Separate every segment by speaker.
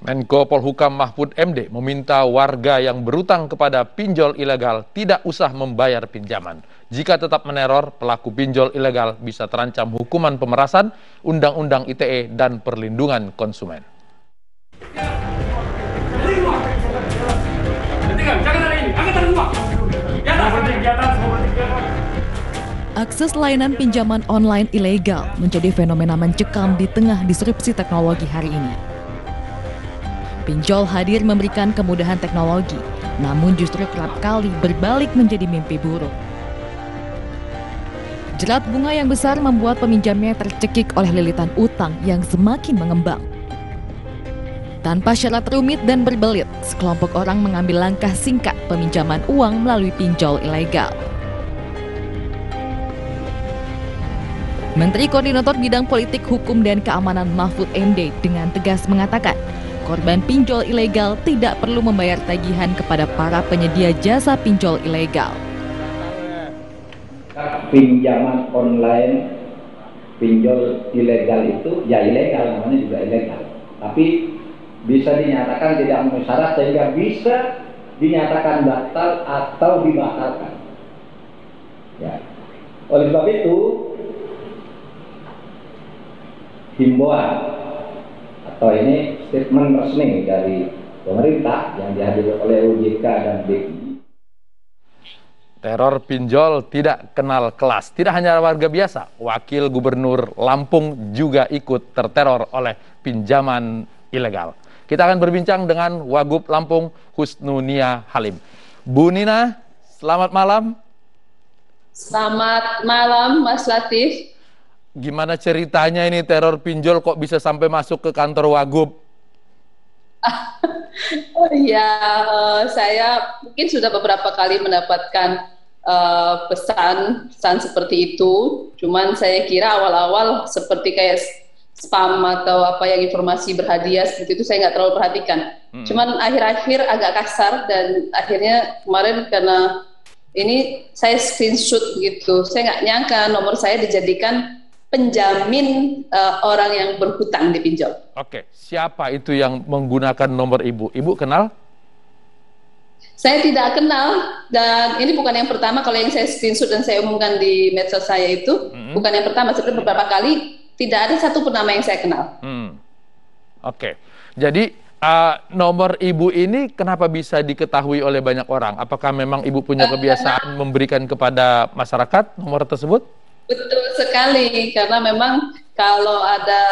Speaker 1: Menko Polhukam Mahfud MD meminta warga yang berutang kepada pinjol ilegal tidak usah membayar pinjaman. Jika tetap meneror, pelaku pinjol ilegal bisa terancam hukuman pemerasan, Undang-Undang ITE, dan perlindungan konsumen.
Speaker 2: Akses layanan pinjaman online ilegal menjadi fenomena mencekam di tengah disrupsi teknologi hari ini. Pinjol hadir memberikan kemudahan teknologi, namun justru kerap kali berbalik menjadi mimpi buruk. Jerat bunga yang besar membuat peminjamnya tercekik oleh lilitan utang yang semakin mengembang. Tanpa syarat rumit dan berbelit, sekelompok orang mengambil langkah singkat peminjaman uang melalui pinjol ilegal. Menteri Koordinator Bidang Politik, Hukum, dan Keamanan Mahfud MD dengan tegas mengatakan, korban pinjol ilegal tidak perlu membayar tagihan kepada para penyedia jasa pinjol ilegal.
Speaker 3: Pinjaman online, pinjol ilegal itu ya ilegal, namanya juga ilegal. Tapi bisa dinyatakan tidak memenuhi syarat sehingga bisa dinyatakan batal atau dibatalkan. Ya. Oleh sebab itu, himbauan atau ini statement resmi dari pemerintah yang dihadiri oleh OJK dan BI.
Speaker 1: Teror pinjol tidak kenal kelas. Tidak hanya warga biasa, Wakil Gubernur Lampung juga ikut terteror oleh pinjaman ilegal. Kita akan berbincang dengan Wagub Lampung, Husnunia Halim. Bu Nina, selamat malam.
Speaker 4: Selamat malam, Mas Latif.
Speaker 1: Gimana ceritanya ini teror pinjol kok bisa sampai masuk ke kantor Wagub?
Speaker 4: Oh iya, saya mungkin sudah beberapa kali mendapatkan pesan seperti itu. Cuman saya kira awal-awal seperti kayak spam atau apa yang informasi berhadiah seperti itu saya nggak terlalu perhatikan. Cuman akhir-akhir agak kasar dan akhirnya kemarin karena ini saya screenshot gitu. Saya nggak nyangka nomor saya dijadikan penjamin orang yang berhutang di pinjol.
Speaker 1: Oke, siapa itu yang menggunakan nomor Ibu? Ibu kenal?
Speaker 4: Saya tidak kenal, dan ini bukan yang pertama. Kalau yang saya screenshot dan saya umumkan di medsos saya itu bukan yang pertama. Sebenarnya beberapa kali tidak ada satu pun nama yang saya kenal.
Speaker 1: Oke, jadi nomor Ibu ini kenapa bisa diketahui oleh banyak orang? Apakah memang Ibu punya kebiasaan memberikan kepada masyarakat nomor tersebut?
Speaker 4: Betul sekali, karena memang kalau ada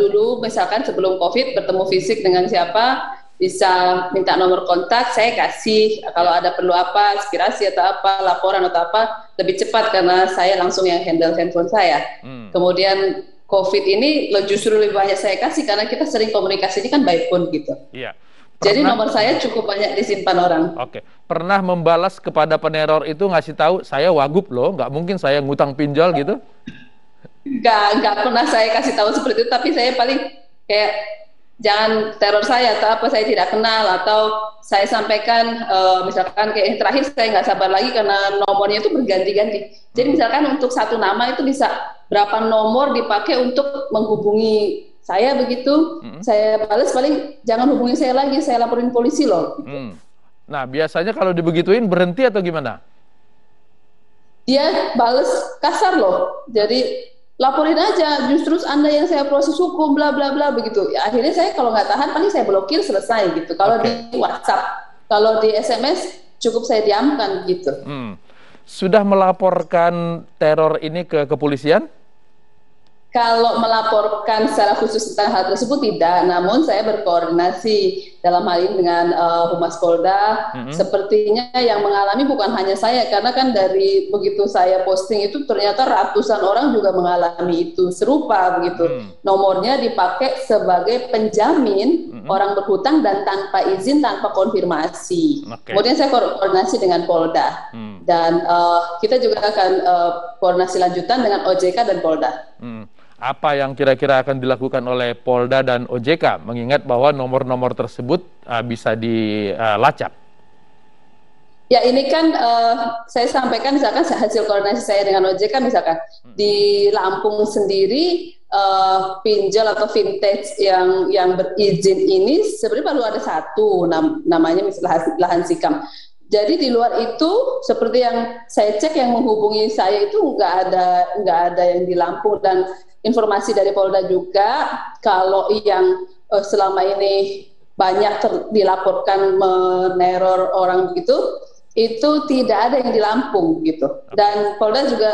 Speaker 4: dulu misalkan sebelum COVID bertemu fisik dengan siapa, bisa minta nomor kontak, saya kasih. Kalau ada perlu apa, aspirasi atau apa, laporan atau apa, lebih cepat karena saya langsung yang handle handphone saya. Kemudian COVID ini justru lebih banyak saya kasih karena kita sering komunikasi ini kan by phone gitu.
Speaker 1: Iya.
Speaker 4: Jadi nomor saya cukup banyak disimpan orang.
Speaker 1: Oke, pernah membalas kepada peneror itu ngasih tahu saya Wagub loh, nggak mungkin saya ngutang pinjol gitu?
Speaker 4: Nggak pernah saya kasih tahu seperti itu, tapi saya paling kayak jangan teror saya atau apa, saya tidak kenal, atau saya sampaikan misalkan kayak yang terakhir saya nggak sabar lagi karena nomornya itu berganti-ganti. Jadi misalkan untuk satu nama itu bisa berapa nomor dipakai untuk menghubungi saya begitu, saya balas paling jangan hubungi saya lagi, saya laporin polisi loh.
Speaker 1: Nah biasanya kalau dibegituin berhenti atau gimana?
Speaker 4: Dia balas kasar loh, jadi laporin aja, justru Anda yang saya proses hukum, bla bla bla begitu. Ya, akhirnya saya kalau nggak tahan paling saya blokir, selesai gitu. Kalau di WhatsApp, kalau di SMS cukup saya diamkan gitu.
Speaker 1: Sudah melaporkan teror ini ke kepolisian?
Speaker 4: Kalau melaporkan secara khusus tentang hal tersebut tidak, namun saya berkoordinasi dalam hal ini dengan Humas Polda. Sepertinya yang mengalami bukan hanya saya, karena kan dari begitu saya posting itu ternyata ratusan orang juga mengalami itu serupa begitu. Nomornya dipakai sebagai penjamin orang berhutang dan tanpa izin, tanpa konfirmasi. Kemudian saya koordinasi dengan Polda dan kita juga akan koordinasi lanjutan dengan OJK dan Polda.
Speaker 1: Apa yang kira-kira akan dilakukan oleh Polda dan OJK, mengingat bahwa nomor-nomor tersebut bisa dilacak?
Speaker 4: Ya ini kan saya sampaikan misalkan hasil koordinasi saya dengan OJK misalkan di Lampung sendiri pinjol atau vintage yang berizin ini sebenarnya baru ada satu namanya misalnya lahan sikam. Jadi di luar itu seperti yang saya cek yang menghubungi saya itu nggak ada yang di Lampung, dan informasi dari Polda juga kalau yang selama ini banyak dilaporkan meneror orang begitu, itu tidak ada yang di Lampung gitu. Dan Polda juga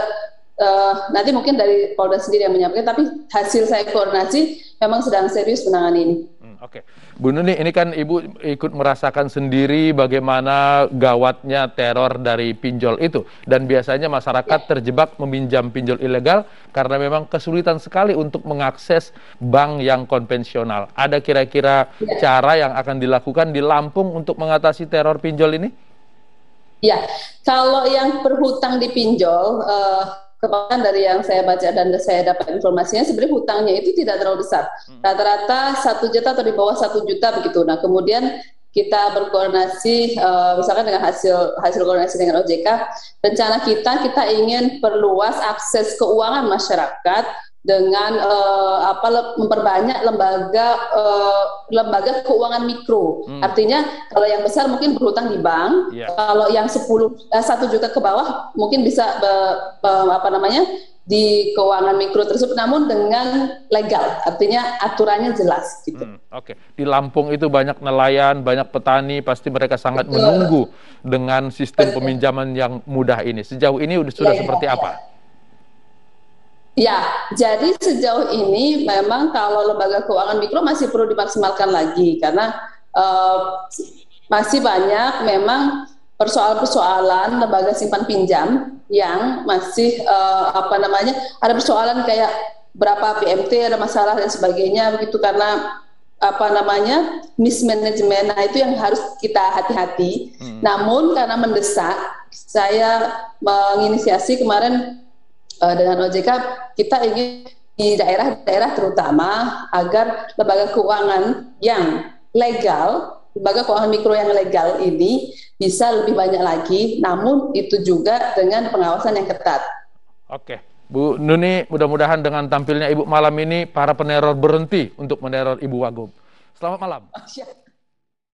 Speaker 4: nanti mungkin dari Polda sendiri yang menyampaikan, tapi hasil saya koordinasi memang sedang serius menangani ini.
Speaker 1: Oke, Bu Nuni, ini kan Ibu ikut merasakan sendiri bagaimana gawatnya teror dari pinjol itu, dan biasanya masyarakat terjebak meminjam pinjol ilegal karena memang kesulitan sekali untuk mengakses bank yang konvensional. Ada kira-kira cara yang akan dilakukan di Lampung untuk mengatasi teror pinjol ini?
Speaker 4: Ya, kalau yang berhutang di pinjol, kebanyakan dari yang saya baca dan saya dapat informasinya sebenarnya hutangnya itu tidak terlalu besar, rata-rata 1 juta atau di bawah 1 juta begitu. Nah kemudian kita berkoordinasi misalkan dengan hasil koordinasi dengan OJK, rencana kita ingin perluas akses keuangan masyarakat dengan memperbanyak lembaga keuangan mikro. Artinya kalau yang besar mungkin berhutang di bank, kalau yang 1 juta ke bawah mungkin bisa di keuangan mikro tersebut, namun dengan legal, artinya aturannya jelas gitu.
Speaker 1: Oke. Di Lampung itu banyak nelayan, banyak petani, pasti mereka sangat menunggu dengan sistem peminjaman yang mudah ini. Sejauh ini sudah seperti apa?
Speaker 4: Ya, jadi sejauh ini memang kalau lembaga keuangan mikro masih perlu dimaksimalkan lagi, karena masih banyak memang persoalan-persoalan lembaga simpan pinjam yang masih ada persoalan kayak berapa PMT, ada masalah dan sebagainya begitu, karena mismanagement. Nah itu yang harus kita hati-hati. Namun karena mendesak, saya menginisiasi kemarin dengan OJK, kita ingin di daerah-daerah terutama agar lembaga keuangan yang legal, lembaga keuangan mikro yang legal ini bisa lebih banyak lagi, namun itu juga dengan pengawasan yang ketat.
Speaker 1: Oke, Bu Nuni, mudah-mudahan dengan tampilnya Ibu malam ini para peneror berhenti untuk meneror Ibu Wagub. Selamat malam.